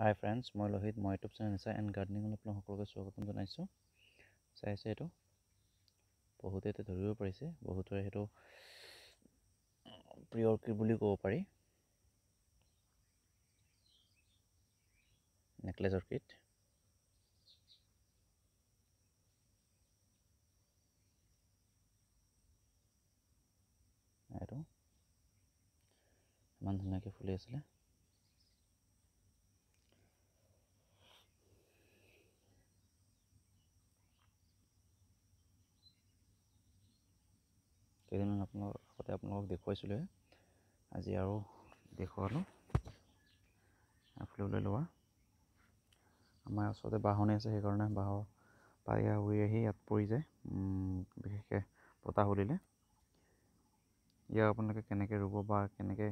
Hi friends, মই লোহিত মই YouTube channel নিচা এণ্ড গাৰ্ডেনিঙত আপোনালোক সকলোকে স্বাগতম জনাইছোঁ। চাইছে এইটো বহুতে এতিয়া ধৰিব পাৰিছে, বহুতৰে সেইটো প্ৰিয় অৰ্কিড বুলি ক'ব পাৰি, নেকলেছ অৰ্কিড। এইটো ইমান ধুনীয়াকৈ ফুলি আছিলে। কেইদিনমান আপোনালোকক দেখুৱাইছিলোঁ, আজি আৰু দেখুৱালোঁ। ফুলিবলৈ লোৱা আমাৰ ওচৰতে বাহনি আছে, সেইকাৰণে বাঁহৰ পায়া উৰি আহি ইয়াত পৰি যায়, বিশেষকৈ বতাহ উলিলে। ইয়াক আপোনালোকে কেনেকৈ ৰুব বা কেনেকৈ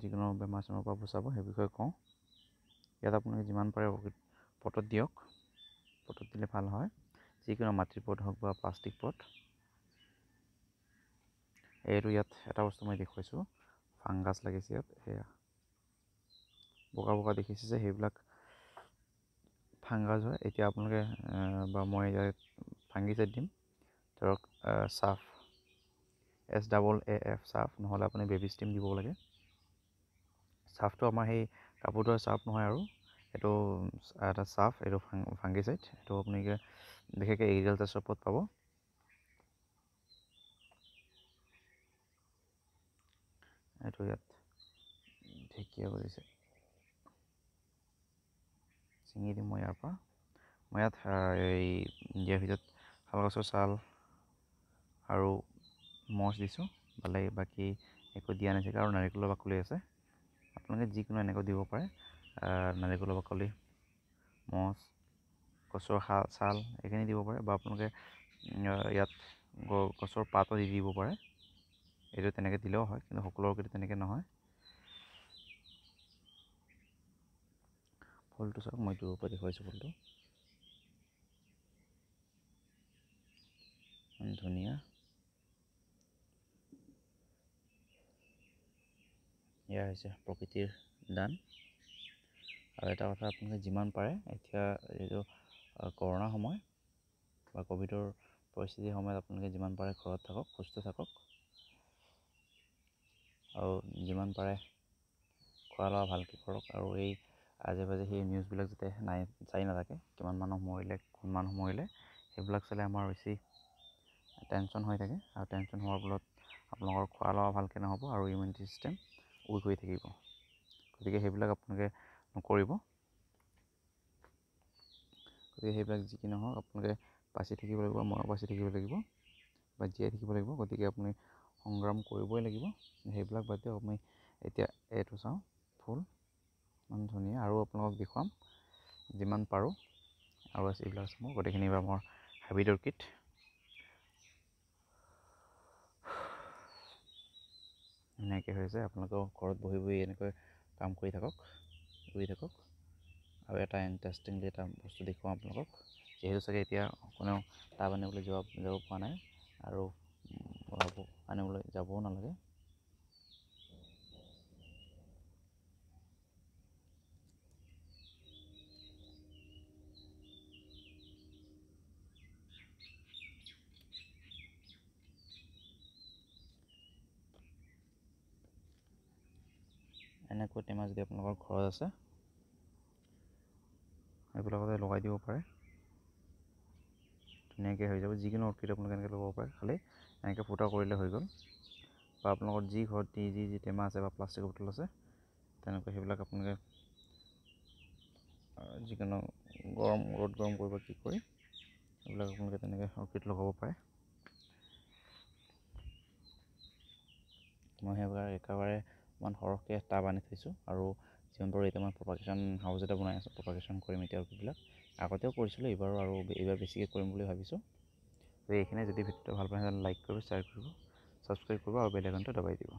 যিকোনো বেমাৰ চেমাৰৰ পৰা বচাব সেই বিষয়ে কওঁ। ইয়াত আপোনালোকে যিমান পাৰে অৰ্কিড পটত দিয়ক, পটত দিলে ভাল হয়, যিকোনো মাটিৰ পট হওক বা প্লাষ্টিক পট। এইটো ইয়াত এটা বস্তু মই দেখুৱাইছোঁ, ফাংগাছ লাগিছে ইয়াত, সেয়া বগা বগা দেখিছে যে সেইবিলাক ফাংগাছ হয়। এতিয়া আপোনালোকে বা মই ইয়াত ফাংগিচাইড দিম, ধৰক চাফ SAAF চাফ, নহ'লে আপুনি বেবী ষ্টিম দিব লাগে। চাফটো আমাৰ সেই কাপোৰ ধোৱা চাফ নহয় আৰু এইটো এটা চাফ, এইটো ফাংগিচাইড। এইটো আপুনি বিশেষকৈ এগ্ৰিকালচাৰ শ্বপত পাব। এইটো ইয়াত ঢেকীয়া কৰিছে, ছিঙি দিম মই ইয়াৰ পৰা। মই ইয়াত এই দিয়াৰ ভিতৰত শাল গছৰ ছাল আৰু মছ দিছোঁ, বাকী একো দিয়া নাছিল। আৰু নাৰিকলৰ বাকলি আছে, আপোনালোকে যিকোনো এনেকৈ দিব পাৰে। নাৰিকলৰ বাকলি, মছ, গছৰ ছাল এইখিনি দিব পাৰে, বা আপোনালোকে ইয়াত গছৰ পাতো দি দিব পাৰে। এইটো তেনেকৈ দিলেও হয়, কিন্তু সকলো অৰ্কিড তেনেকৈ নহয়। ফুলটো চাওক, মই দূৰৰ পৰা দেখুৱাইছোঁ ফুলটো ধুনীয়া। এয়া হৈছে প্ৰকৃতিৰ দান। আৰু এটা কথা, আপোনালোকে যিমান পাৰে, এতিয়া এইটো কৰোণা সময় বা ক'ভিডৰ পৰিস্থিতিৰ সময়ত আপোনালোকে যিমান পাৰে ঘৰত থাকক, সুস্থ থাকক, আৰু যিমান পাৰে খোৱা লোৱা ভালকৈ কৰক। আৰু এই আজে বাজে সেই নিউজবিলাক যাতে চাই নাথাকে, কিমান মানুহ মৰিলে, কোন মানুহ মৰিলে, সেইবিলাক চালে আমাৰ বেছি টেনশ্যন হৈ থাকে, আৰু টেনশ্যন হোৱাৰ ফলত আপোনালোকৰ খোৱা লোৱা ভালকৈ নহ'ব আৰু ইমিউনিটি ছিষ্টেম উইক হৈ থাকিব। গতিকে সেইবিলাক আপোনালোকে নকৰিব। গতিকে সেইবিলাক যি কি নহওক, আপোনালোকে বাচি থাকিব লাগিব, ময়ো বাচি থাকিব লাগিব, বা জীয়াই থাকিব লাগিব। গতিকে আপুনি সংগ্ৰাম কৰিবই লাগিব। সেইবিলাক বাদ দিয়ক, আমি এতিয়া এইটো চাওঁ, ফুল ইমান ধুনীয়া। আৰু আপোনালোকক দেখুৱাম যিমান পাৰোঁ, আৰু আছে এইবিলাক চাওঁ, গোটেইখিনি বা মোৰ হাইব্ৰিড অৰ্কিড। ধুনীয়াকৈ হৈছে। আপোনালোকেও ঘৰত বহি বহি এনেকৈ কাম কৰি থাকক, ৰুই থাকক। আৰু এটা ইণ্টাৰেষ্টিংলি এটা বস্তু দেখুৱাওঁ আপোনালোকক, যিহেতু চাগে এতিয়া কোনেও টাব আনিবলৈ যাব পৰা নাই, আৰু আনিবলৈ যাবও নালাগে। এনেকৈ টেমা যদি আপোনালোকৰ ঘৰত আছে, এইবিলাকতে লগাই দিব পাৰে, ধুনীয়াকৈ হৈ যাব। যিকোনো অৰ্কিড আপোনালোকে এনেকৈ লগাব পাৰে, খালি এনেকৈ ফুটা কৰিলে হৈ গ'ল। বা আপোনালোকৰ যি ঘৰত যি টেমা আছে বা প্লাষ্টিকৰ বটল আছে, তেনেকৈ সেইবিলাক আপোনালোকে যিকোনো ৰ'দ গৰম কৰিব কি কৰি এইবিলাক আপোনালোকে তেনেকৈ অৰ্কিড লগাব পাৰে। মই সেইবিলাক একেবাৰে ইমান সৰহকৈ টাব আনি থৈছোঁ, আৰু যিমান পাৰোঁ এতিয়া মই প্ৰপাগেশ্যন হাউচ এটা বনাই আছোঁ, প্ৰপাগেশ্যন কৰিম এতিয়া অৰ্কিডবিলাক। আগতেও কৰিছিলোঁ, এইবাৰ বেছিকৈ কৰিম বুলি ভাবিছোঁ। তো এইখিনিয়ে। যদি ভিডিঅ'টো ভাল পায় লাইক কৰিব, শ্বেয়াৰ কৰিব, ছাবস্ক্ৰাইব কৰিব, আৰু বেল আইকনটো দবাই দিব।